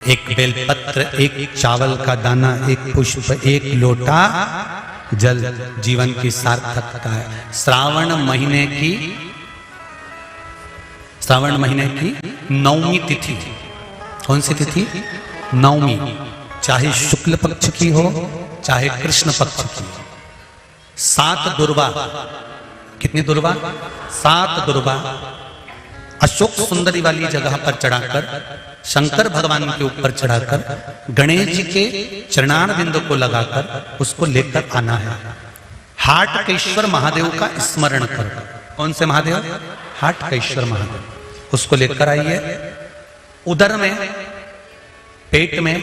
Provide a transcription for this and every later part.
एक बेलपत्र, एक चावल का दाना, एक पुष्प, एक लोटा जल जीवन की सार्थकता है। श्रावण महीने की नवमी तिथि, कौन सी तिथि? नवमी, चाहे शुक्ल पक्ष की हो चाहे कृष्ण पक्ष की हो। 7 दुर्वा, कितनी दुर्वा? 7 दुर्वा अशोक सुंदरी वाली जगह पर चढ़ाकर, शंकर भगवान के ऊपर चढ़ाकर, गणेश जी के चरणार बिंदु को लगाकर उसको लेकर आना है। हाटकेश्वर महादेव का स्मरण करो। कौन से महादेव? हाटकेश्वर महादेव। उसको लेकर आइए। उदर में, पेट में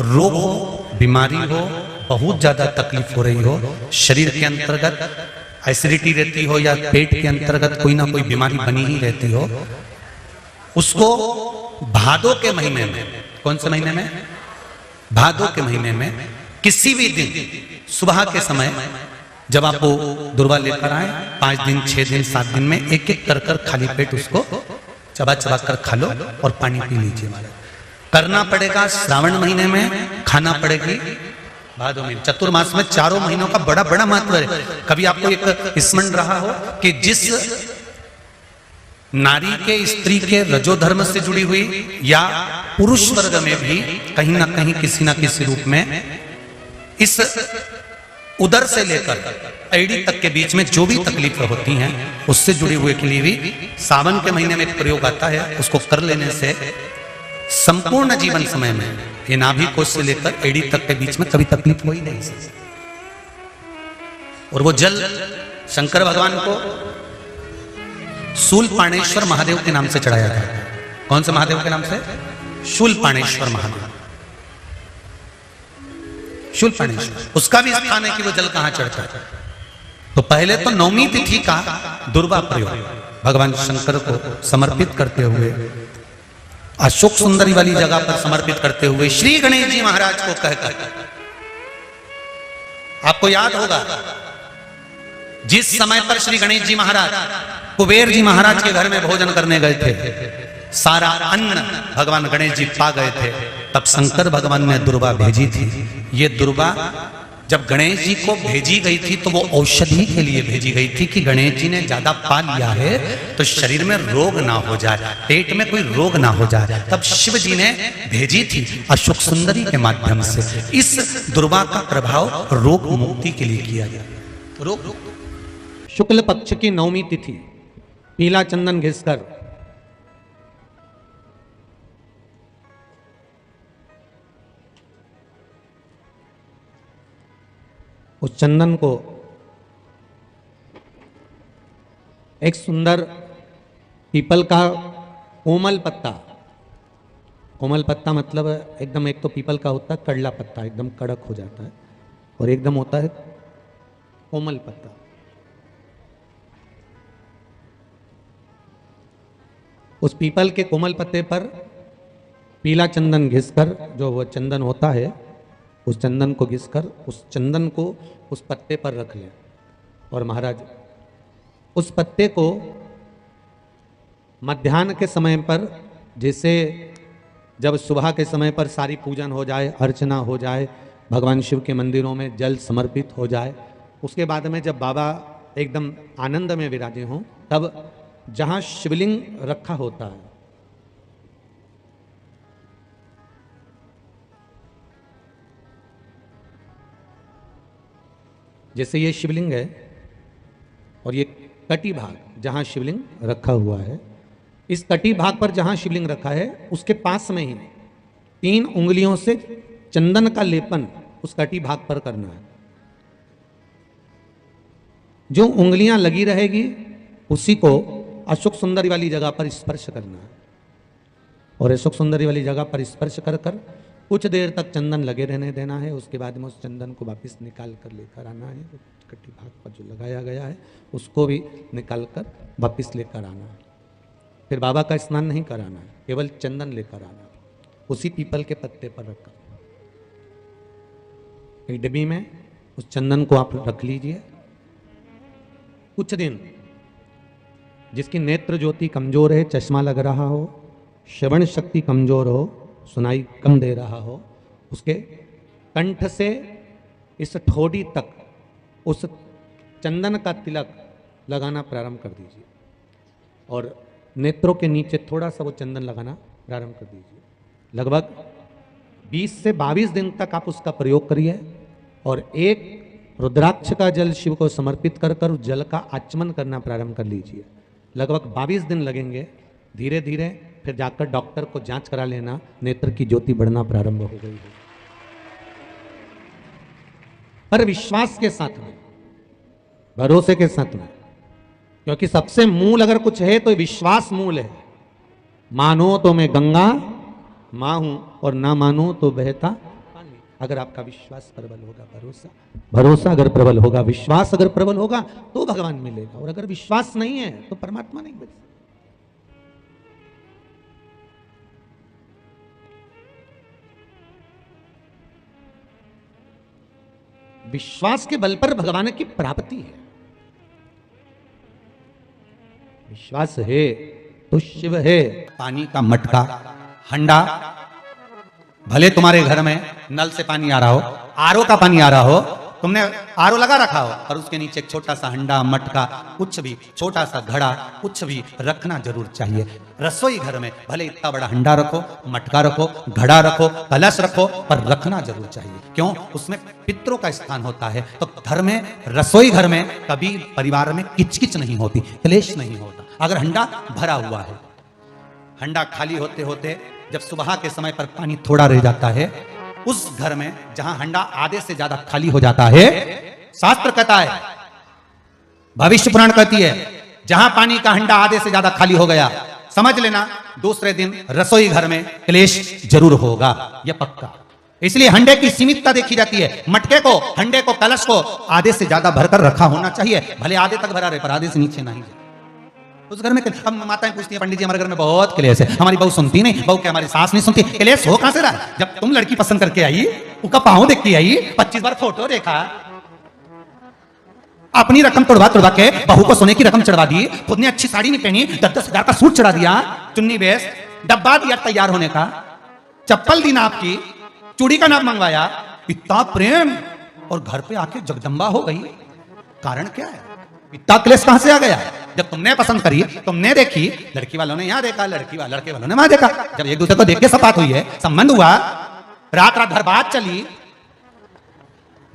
रोग हो, बीमारी हो, बहुत ज्यादा तकलीफ हो रही हो, शरीर के अंतर्गत एसिडिटी रहती हो या पेट के अंतर्गत कोई ना कोई बीमारी बनी ही रहती हो, उसको भादों के महीने में, कौन से महीने में? भादों के महीने में किसी भी दिन सुबह के समय जब आप वो दुर्वा लेकर आए, 5 दिन, 6 दिन, 7 दिन में एक एक कर कर खाली पेट उसको चबा चबा कर खा लो और पानी पी लीजिए। करना पड़ेगा श्रावण महीने में, खाना पड़ेगी भादों में। चतुर्मास में चारों महीनों का बड़ा बड़ा महत्व है। कभी आपको एक स्मरण रहा हो कि जिस नारी के, स्त्री के रजोधर्म से जुड़ी हुई या पुरुष वर्ग में भी कहीं ना कहीं किसी ना किसी रूप में इस उदर से लेकर एड़ी तक के बीच में जो भी तकलीफ होती हैं उससे जुड़ी हुए के लिए भी सावन के महीने में एक प्रयोग आता है। उसको कर लेने से संपूर्ण जीवन समय में ये नाभि कोश से लेकर एड़ी तक के बीच में कभी तकलीफ हो ही नहीं सकती। और वो जल शंकर भगवान को शूलपाणेश्वर महादेव के नाम से चढ़ाया था। कौन से महादेव के नाम से? शूलपाणेश्वर महादेव। शूलपाणेश्वर, उसका भी स्थान है कि वो जल कहां चढ़ता है। तो पहले तो नवमी तिथि का दुर्वा प्रयोग भगवान शंकर को समर्पित करते हुए, अशोक सुंदरी वाली जगह पर समर्पित करते हुए श्री गणेश जी महाराज को कहकर, आपको याद होगा जिस समय पर श्री गणेश जी महाराज कुबेर जी महाराज के घर में भोजन करने गए थे, सारा अन्न भगवान गणेश जी पा गए थे, तब शंकर भगवान ने दुर्वा भेजी थी। ये दुर्वा जब गणेश जी को भेजी गई थी तो वो औषधि के लिए भेजी गई थी कि गणेश जी ने ज्यादा पा लिया है तो शरीर में रोग ना हो जाए, पेट में कोई रोग ना हो जाए। तब शिव जी ने भेजी थी अशोक सुंदरी के माध्यम से। इस दुर्वा का प्रभाव रोग मुक्ति के लिए किया गया। रोग शुक्ल पक्ष की नवमी तिथि, पीला चंदन घिसकर उस चंदन को एक सुंदर पीपल का कोमल पत्ता, कोमल पत्ता मतलब एकदम, एक तो पीपल का होता है कड़ला पत्ता, एकदम कड़क हो जाता है, और एकदम होता है कोमल पत्ता। उस पीपल के कोमल पत्ते पर पीला चंदन घिसकर, जो वो चंदन होता है, उस चंदन को घिसकर उस चंदन को उस पत्ते पर रख लें। और महाराज उस पत्ते को मध्याह्न के समय पर, जैसे जब सुबह के समय पर सारी पूजन हो जाए, अर्चना हो जाए, भगवान शिव के मंदिरों में जल समर्पित हो जाए, उसके बाद में जब बाबा एकदम आनंद में विराजे हों, तब जहाँ शिवलिंग रखा होता है, जैसे ये शिवलिंग है और ये कटी भाग जहाँ शिवलिंग रखा हुआ है, इस कटी भाग पर जहाँ शिवलिंग रखा है उसके पास में ही 3 उंगलियों से चंदन का लेपन उस कटी भाग पर करना है। जो उंगलियां लगी रहेगी उसी को अशोक सुंदरी वाली जगह पर स्पर्श करना है। और अशोक सुंदरी वाली जगह पर स्पर्श कर कर कुछ देर तक चंदन लगे रहने देना है। उसके बाद में उस चंदन को वापस निकाल कर लेकर आना है। कटी भाग पर जो लगाया गया है उसको भी निकाल कर वापस लेकर आना है। फिर बाबा का स्नान नहीं कराना है, केवल चंदन लेकर आना है, उसी पीपल के पत्ते पर रखकर। एक डिब्बी में उस चंदन को आप रख लीजिए। कुछ दिन जिसकी नेत्र ज्योति कमजोर है, चश्मा लग रहा हो, श्रवण शक्ति कमजोर हो, सुनाई कम दे रहा हो, उसके कंठ से इस ठोड़ी तक उस चंदन का तिलक लगाना प्रारंभ कर दीजिए और नेत्रों के नीचे थोड़ा सा वो चंदन लगाना प्रारंभ कर दीजिए। लगभग 20 से 22 दिन तक आप उसका प्रयोग करिए और एक रुद्राक्ष का जल शिव को समर्पित कर कर उस जल का आचमन करना प्रारंभ कर लीजिए। लगभग 22 दिन लगेंगे। धीरे धीरे फिर जाकर डॉक्टर को जांच करा लेना, नेत्र की ज्योति बढ़ना प्रारंभ हो गई है। पर विश्वास के साथ में, भरोसे के साथ में, क्योंकि सबसे मूल अगर कुछ है तो विश्वास मूल है। मानो तो मैं गंगा मां हूं और ना मानो तो बहता पानी। अगर आपका विश्वास प्रबल होगा, भरोसा अगर प्रबल होगा, विश्वास अगर प्रबल होगा तो भगवान मिलेगा, और अगर विश्वास नहीं है तो परमात्मा नहीं मिलेगा। विश्वास के बल पर भगवान की प्राप्ति है। विश्वास है तो शिव है। पानी का मटका, हंडा, भले तुम्हारे घर में नल से पानी आ रहा हो, आरओ का पानी आ रहा हो, तुमने आरओ लगा रखा हो और उसके नीचे एक छोटा सा हंडा, मटका, कुछ भी, छोटा सा घड़ा, कुछ भी रखना जरूर चाहिए। रसोई घर में भले इतना बड़ा हंडा रखो, मटका रखो, घड़ा रखो, कलश रखो, पर रखना जरूर चाहिए। क्यों? उसमें पितरों का स्थान होता है। तो घर में, रसोई घर में कभी परिवार में किचकिच नहीं होती, क्लेश नहीं होता। अगर हंडा भरा हुआ है, हंडा खाली होते होते जब सुबह के समय पर पानी थोड़ा रह जाता है, उस घर में जहां हंडा आधे से ज्यादा खाली हो जाता है, शास्त्र कहता है, भविष्य पुराण कहती है, जहां पानी का हंडा आधे से ज्यादा खाली हो गया, समझ लेना दूसरे दिन रसोई घर में क्लेश जरूर होगा, यह पक्का। इसलिए हंडे की सीमितता देखी जाती है। मटके को, हंडे को, कलश को आधे से ज्यादा भरकर रखा होना चाहिए। भले आधे तक भरा रहे पर आधे से नीचे नहीं। उस घर में हम माताएं पूछती हैं, पंडित जी हमारे घर में बहुत क्लेश है, हमारी बहू सुनती नहीं, बहू क्या हमारी सास नहीं सुनती। क्लेश हो कहां से रहा? जब तुम लड़की पसंद करके आई, उसका पांव देख के आई, 25 बार फोटो देखा, अपनी रकम तोड़वा तोड़वा के बहू को सोने की रकम चढ़वा दी, खुद ने अच्छी साड़ी नहीं पहनी, 10-10 हजार का सूट चढ़ा दिया, चुन्नी बेस, डब्बा दिया तैयार होने का, चप्पल दी नाप की, चूड़ी का नाप मंगवाया, इतना प्रेम, और घर पे आके जगदम्बा हो गई। कारण क्या है? इतना क्लेश कहां से आ गया? जब तुमने पसंद करी, तुमने देखी, लड़की वालों ने यहां देखा, लड़के वालों ने वहां देखा, जब एक दूसरे को देख के सपात हुई है, संबंध हुआ, रात भर बात चली,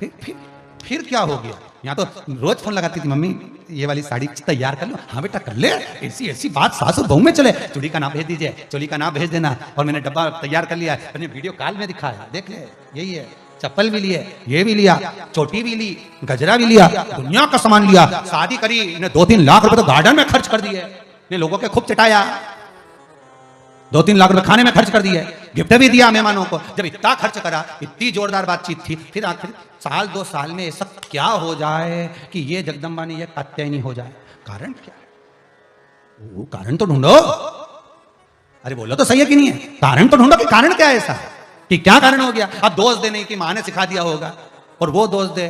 फिर क्या हो गया? यहाँ तो रोज फोन लगाती थी, मम्मी ये वाली साड़ी तैयार कर लो। हाँ बेटा कर ले, ऐसी बात सास और बहू में चले। चूड़ी का नाम भेज दीजिए, चोली का नाम भेज देना, और मैंने डब्बा तैयार कर लिया, मैंने वीडियो कॉल में दिखाया, देख ले, यही है। चप्पल भी लिए, ये भी लिया, चोटी भी ली, गजरा भी लिया, दुनिया का सामान लिया, शादी करी, इन्हें 2-3 लाख रुपए तो गार्डन में खर्च कर दिए, ने लोगों के खूब चटाया, 2-3 लाख रुपए खाने में खर्च कर दिए, गिफ्ट भी दिया मेहमानों को। जब इतना खर्च करा, इतनी जोरदार बातचीत थी, फिर आखिर 1-2 साल में ऐसा क्या हो जाए कि ये जगदम्बा ने ये कात्यायनी हो जाए? कारण क्या? वो कारण तो ढूंढो। अरे बोलो तो सही है कि नहीं है? कारण तो ढूंढो कि कारण क्या है ऐसा, कि क्या कारण हो गया? अब दोष देने की माँ ने सिखा दिया होगा, और वो दोष दे,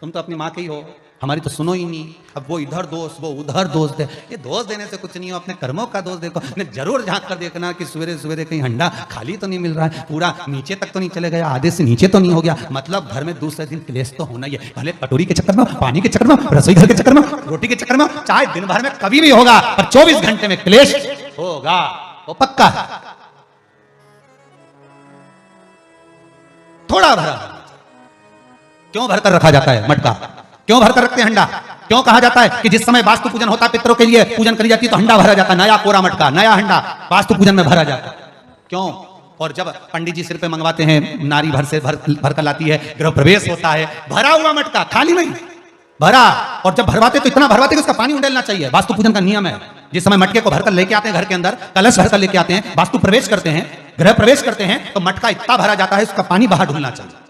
तुम तो अपनी माँ के ही हो, हमारी तो सुनो ही नहीं। अब वो इधर दोष, वो उधर दोष दे, ये दोष देने से कुछ नहीं हो, अपने कर्मों का दोष देखो। जरूर झांक कर देखना कि सवेरे सवेरे कहीं हंडा खाली तो नहीं मिल रहा है, पूरा नीचे तक तो नहीं चले गया, आधे से नीचे तो नहीं हो गया। मतलब घर में दूसरे दिन क्लेश तो होना ही है, भले कटोरी के चक्कर में, पानी के चक्कर में, रसोई घर के चक्कर में, रोटी के चक्कर में, चाहे दिन भर में कभी भी होगा, पर 24 घंटे में क्लेश होगा, वो पक्का। थोड़ा भरा, क्यों भरकर रखा जाता है मटका? क्यों भरकर रखते हैं हंडा? क्यों कहा जाता है कि जिस समय वास्तु पूजन होता है, पितरों के लिए पूजन करी जाती है, तो हंडा भरा जाता है, नया कोरा मटका, नया हंडा वास्तु पूजन में भरा जाता है। क्यों? और जब पंडित जी सिर पे मंगवाते हैं, नारी भर कर लाती है, गृह प्रवेश होता है, भरा हुआ मटका, खाली नहीं, भरा। और जब भरवाते तो इतना भरवाते कि उसका पानी उंडेलना चाहिए, वास्तु पूजन का नियम है। जिस समय मटके को भरकर लेके आते हैं घर के अंदर, कलश भरकर लेके आते हैं, वास्तु प्रवेश करते हैं, गृह प्रवेश करते हैं, तो मटका इतना भरा जाता है, उसका पानी बाहर ढुलना चाहिए।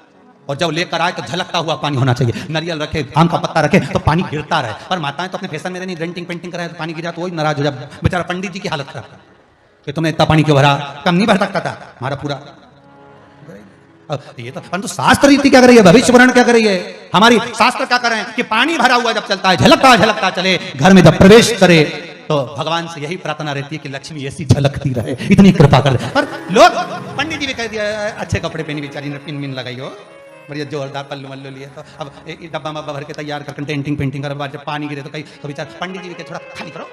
और जब लेकर आए तो झलकता हुआ पानी होना चाहिए। नारियल रखे, आम का पत्ता रखे तो पानी गिरता रहे। पर माताएं तो अपने फैशन में नहीं, डेंटिंग पेंटिंग कराए तो पानी गिरा तो वही नाराज हो जाए। बेचारा पंडित जी की हालत खराब कि तुमने इतना पानी क्यों भरा, कम नहीं भर सकता था हमारा पूरा। ये तो परंतु शास्त्र रीति क्या कर रही है, भविष्य पुराण क्या कर रही है, हमारी शास्त्र क्या कर रहे हैं कि पानी भरा हुआ जब चलता है, झलकता झलकता चले, घर में जब प्रवेश करे तो भगवान से यही प्रार्थना रहती है कि लक्ष्मी ऐसी झलकती रहे, इतनी कृपा कर। पर लोग पंडित जी भी कह दिया अच्छे कपड़े पहनी बेचारी ने, पिन मिन लगाई हो, बढ़िया जोरदार पल्लू वल्लू लिए, तो अब डब्बा मब्बा भर के तैयार कर पेंटिंग पेंटिंग कर, बाद जब पानी गिरे तो कहीं तो बेचारा पंडित जी भी थोड़ा खाली करो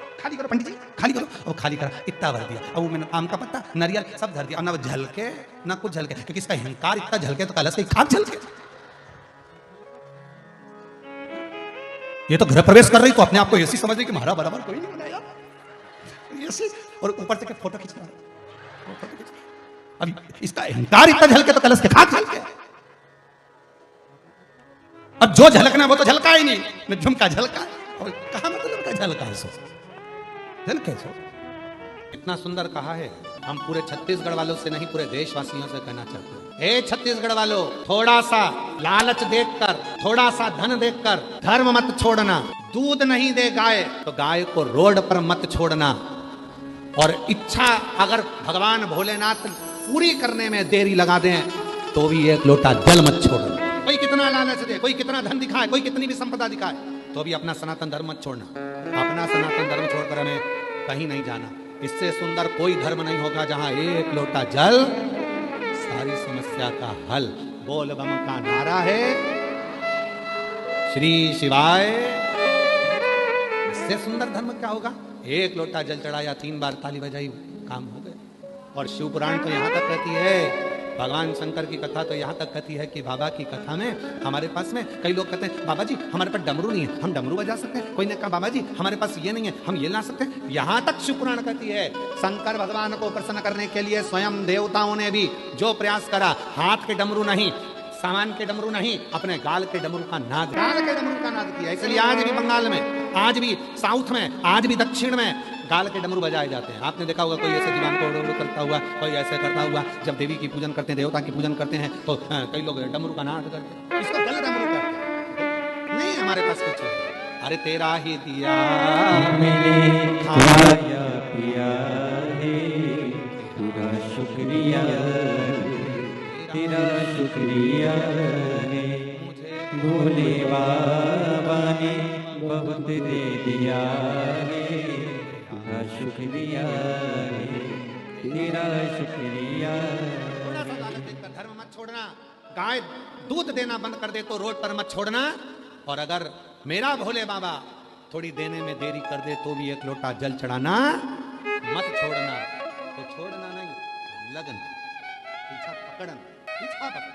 पंडित जी खाली करो, अब खाली करा, इतना भर दिया, अब वो मैंने आम का पत्ता नारियल सब धर दिया, और ना वो झलके ना कुछ झलके, क्योंकि इसका अहंकार इतना झलके तो कलश की खाक झलके। ये तो गृह प्रवेश कर रही तो अपने आप को ऐसी समझ रही कि हमारा बराबर कोई नहीं बनाया ऐसी, और ऊपर से फोटो खींच रहा है। अब इसका अहंकार इतना झलके तो कलश के खाक झलके। अब जो झलकना वो तो झलका ही नहीं, झुमका झलका, और कहा मतलब का झलका है, झलके सो। इतना सुंदर कहा है, हम पूरे छत्तीसगढ़ वालों से नहीं पूरे देशवासियों से कहना चाहते हैं, हे छत्तीसगढ़ वालों, थोड़ा सा लालच देखकर, थोड़ा सा धन देखकर धर्म मत छोड़ना। दूध नहीं दे गाय तो गाय को रोड पर मत छोड़ना, और इच्छा अगर भगवान भोलेनाथ पूरी करने में देरी लगा दें तो भी एक लोटा जल मत छोड़ना। कोई कितना लालच दे, कोई कितना धन दिखाए, कोई कितनी भी संपदा दिखाए, तो भी अपना सनातन धर्म मत छोड़ना। अपना सनातन धर्म छोड़कर हमें कहीं नहीं जाना। इससे सुंदर कोई धर्म नहीं होगा जहां एक लोटा जल सारी समस्या का हल। बोल बम का नारा है, श्री शिवाय। इससे सुंदर धर्म क्या होगा? एक लोटा जल चढ़ाया, 3 बार ताली बजाई, काम हो गए। और शिव पुराण तो यहाँ तक कहती है, भगवान शंकर की कथा तो यहाँ तक कहती है कि बाबा की कथा में हमारे पास में कई लोग कहते हैं बाबा जी हमारे पास डमरू नहीं है, हम डमरू बजा सकते हैं। कोई ने कहा बाबा जी हमारे पास ये नहीं है, हम ये ला सकते हैं। यहाँ तक शिव पुराण कहती है, शंकर भगवान को प्रसन्न करने के लिए स्वयं देवताओं ने भी जो प्रयास करा, हाथ के डमरू नहीं, सामान के डमरू नहीं, अपने गाल के डमरू का नाद, गाल के डमरू का नाद किया। इसलिए आज भी बंगाल में, आज भी साउथ में, आज भी दक्षिण में गाल के डमरू बजाए जाते हैं। आपने देखा होगा कोई ऐसे दीवान को उड़ करता हुआ, कोई ऐसे करता हुआ। जब देवी की पूजन करते हैं, देवता की पूजन करते हैं, तो कई लोग डमरू का नाद करते हैं। इसको गल डमरू करते हैं। नहीं हमारे पास कुछ है। अरे तेरा ही दिया मेरे खाया पिया है, तेरा शुक्रिया, तेरा शुक्रिया है, भोले बाबा ने बहुत दे दिया है, तेरा शुक्रिया है, तेरा शुक्रिया। थोड़ा सा लालच देखकर धर्म मत छोड़ना। गाय दूध देना बंद कर दे तो रोड पर मत छोड़ना। और अगर मेरा भोले बाबा थोड़ी देने में देरी कर दे तो भी एक लोटा जल चढ़ाना मत छोड़ना। तो छोड़ना नहीं, लगन, पीछा पकड़न, पीछा पकड़।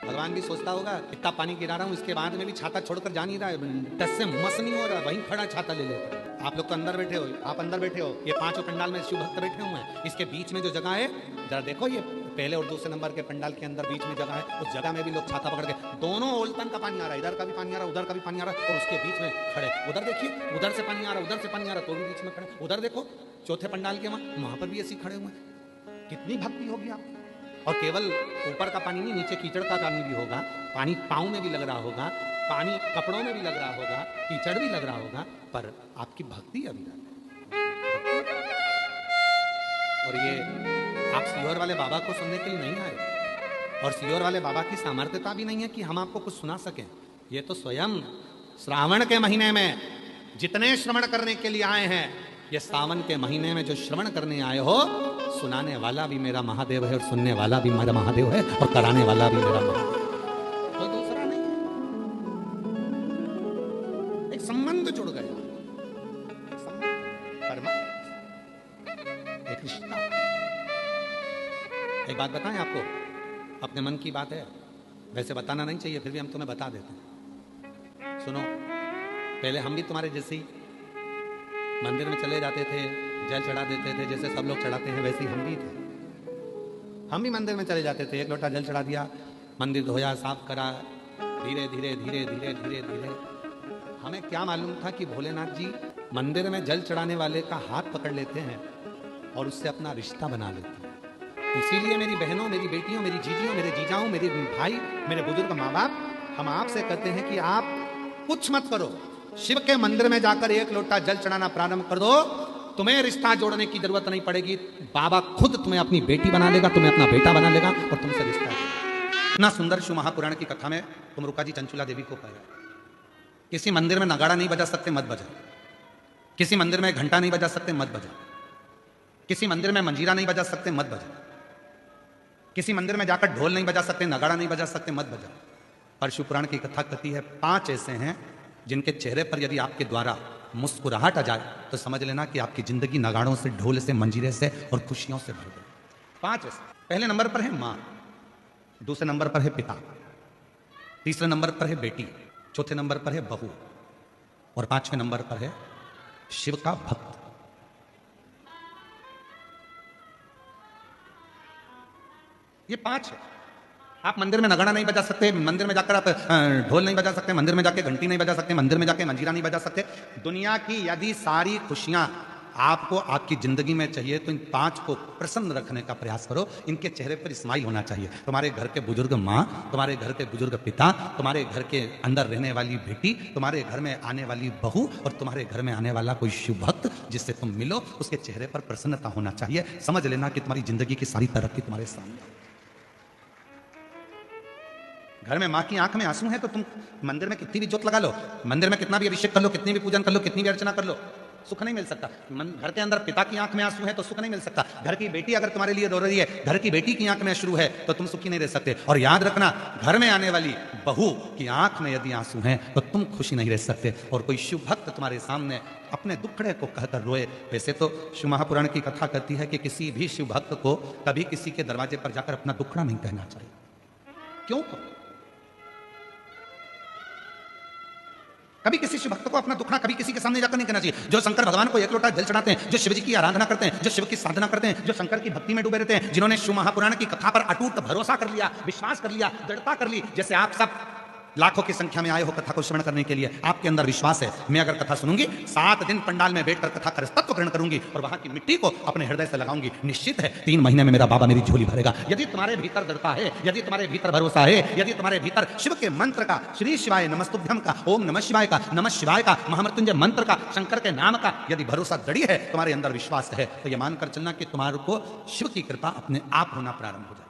भगवान भी सोचता होगा इतना पानी गिरा रहा हूँ, इसके बाद में भी छाता छोड़कर जा नहीं रहा है, टस से मस नहीं हो रहा, वहीं खड़ा छाता ले लेता। आप लोग तो अंदर बैठे हो, आप अंदर बैठे हो, ये 5 पंडाल में शिव भक्त बैठे हुए हैं। इसके बीच में जो जगह है, जरा देखो, ये पहले और दूसरे नंबर के पंडाल के अंदर बीच में जगह है, उस जगह में भी लोग छाता पकड़ के, दोनों ओल्टन का पानी आ रहा है, इधर का भी पानी आ रहा है, उधर का भी पानी आ रहा है, और उसके बीच में खड़े। उधर देखिए, उधर से पानी आ रहा है, उधर से पानी आ रहा है, तो भी बीच में खड़े। उधर देखो चौथे पंडाल के वहां पर भी ऐसे खड़े हुए हैं। कितनी भक्ति होगी आप। और केवल ऊपर का पानी नहीं, नीचे कीचड़ का पानी भी होगा, पानी पाँव में भी लग रहा होगा, पानी कपड़ों में भी लग रहा होगा, कीचड़ भी लग रहा होगा, पर आपकी भक्ति अभी है। और ये आप सीहोर वाले बाबा को सुनने के लिए नहीं आए, और सीहोर वाले बाबा की सामर्थ्यता भी नहीं है कि हम आपको कुछ सुना सकें। ये तो स्वयं श्रावण के महीने में जितने श्रवण करने के लिए आए हैं, ये सावन के महीने में जो श्रवण करने आए हो, सुनाने वाला भी मेरा महादेव है, और सुनने वाला भी मेरा महादेव है, और कराने वाला भी मेरा महादेव, कोई दूसरा नहीं। एक संबंध जुड़ गया, एक रिश्ता। एक बात बताएं आपको, अपने मन की बात है, वैसे बताना नहीं चाहिए, फिर भी हम तुम्हें बता देते हैं। सुनो, पहले हम भी तुम्हारे जैसे ही मंदिर में चले जाते थे, जल चढ़ा देते थे, जैसे सब लोग चढ़ाते हैं वैसे ही हम भी थे। हम भी मंदिर में चले जाते थे, एक लोटा जल चढ़ा दिया, मंदिर धोया, साफ करा, धीरे धीरे धीरे धीरे धीरे धीरे। हमें क्या मालूम था कि भोलेनाथ जी मंदिर में जल चढ़ाने वाले का हाथ पकड़ लेते हैं और उससे अपना रिश्ता बना लेते हैं। इसीलिए मेरी बहनों, मेरी बेटियों, मेरी जीजियों, मेरे जीजाओं, मेरे भाई, मेरे बुजुर्ग माँ बाप, हम आपसे कहते हैं कि आप कुछ मत करो, शिव के मंदिर में जाकर एक लोटा जल चढ़ाना प्रारंभ कर दो, तुम्हें रिश्ता जोड़ने की जरूरत नहीं पड़ेगी। बाबा खुद तुम्हें अपनी बेटी बना लेगा, तुम्हें अपना बेटा बना लेगा, और तुमसे रिश्ता। इतना सुंदर शिव महापुराण की कथा में तुम रुका जी चंचुला देवी को पाया। किसी मंदिर में नगाड़ा नहीं बजा सकते, मत बजा। किसी मंदिर में घंटा नहीं बजा सकते, मत बजा। किसी मंदिर में मंजीरा नहीं बजा सकते, मत बजा। किसी मंदिर में जाकर ढोल नहीं बजा सकते, नगाड़ा नहीं बजा सकते, मत बजा। पर शिवपुराण की कथा कहती है 5 ऐसे हैं जिनके चेहरे पर यदि आपके द्वारा मुस्कुराहट आ जाए तो समझ लेना कि आपकी जिंदगी नगाड़ों से, ढोल से, मंजीरे से और खुशियों से भर गई। 5 ऐसे। पहले नंबर पर है मां, दूसरे नंबर पर है पिता, तीसरे नंबर पर है बेटी, चौथे नंबर पर है बहू और 5वें नंबर पर है शिव का भक्त। ये 5 है। आप मंदिर में नगाड़ा नहीं बजा सकते, मंदिर में जाकर आप ढोल नहीं बजा सकते, मंदिर में जाके घंटी नहीं बजा सकते, मंदिर में जाके मंजीरा नहीं बजा सकते। दुनिया की यदि सारी खुशियां आपको आपकी जिंदगी में चाहिए तो इन 5 को प्रसन्न रखने का प्रयास करो। इनके चेहरे पर स्माइल होना चाहिए। तुम्हारे घर के बुजुर्ग माँ, तुम्हारे घर के बुजुर्ग पिता, तुम्हारे घर के अंदर रहने वाली बेटी, तुम्हारे घर में आने वाली बहू और तुम्हारे घर में आने वाला कोई शिव भक्त जिससे तुम मिलो, उसके चेहरे पर प्रसन्नता होना चाहिए। समझ लेना कि तुम्हारी जिंदगी की सारी तरक्की तुम्हारे सामने। घर में माँ की आंख में आंसू है तो तुम मंदिर में कितनी भी जोत लगा लो, मंदिर में कितना भी अभिषेक कर लो, कितनी भी पूजन कर लो, कितनी भी अर्चना कर लो, सुख नहीं मिल सकता। घर के अंदर पिता की आंख में आंसू है तो सुख नहीं मिल सकता। घर की बेटी अगर तुम्हारे लिए रो रही है, घर की बेटी की आंख में अश्रु है तो तुम सुखी नहीं रह सकते। और याद रखना, घर में आने वाली बहू की आंख में यदि आंसू हैं तो तुम खुशी नहीं रह सकते। और कोई शिव भक्त तुम्हारे सामने अपने दुखड़े को कहकर रोए। वैसे तो शिव महापुराण की कथा कहती है कि किसी भी शिव भक्त को कभी किसी के दरवाजे पर जाकर अपना दुखड़ा नहीं कहना चाहिए। क्यों? कभी किसी शिव भक्त को अपना दुखड़ा कभी किसी के सामने जाकर नहीं कहना चाहिए। जो शंकर भगवान को 1 लोटा जल चढ़ाते हैं, जो शिव जी की आराधना करते हैं, जो शिव की साधना करते हैं, जो शंकर की भक्ति में डूबे रहते हैं, जिन्होंने शिव महापुराण की कथा पर अटूट भरोसा कर लिया, विश्वास कर लिया, दृढ़ता कर ली, जैसे आप सब लाखों की संख्या में आए हो कथा को श्रवण करने के लिए, आपके अंदर विश्वास है। मैं अगर कथा सुनूंगी, 7 दिन पंडाल में बैठकर कथा का तत्व ग्रहण करूंगी और वहां की मिट्टी को अपने हृदय से लगाऊंगी, निश्चित है 3 महीने में मेरा बाबा मेरी झोली भरेगा। यदि तुम्हारे भीतर दृढ़ता है, यदि तुम्हारे भीतर भरोसा है, यदि तुम्हारे भीतर शिव के मंत्र का, श्री शिवाय नमस्तुभ्यम का, ओम नमः शिवाय का, नमः शिवाय का, महामृत्युंजय मंत्र का, शंकर के नाम का यदि भरोसा दृढ़ है, तुम्हारे अंदर विश्वास है, तो यह मानकर चलना कि तुम्हारे को शिव की कृपा अपने आप होना प्रारंभ हो जाए।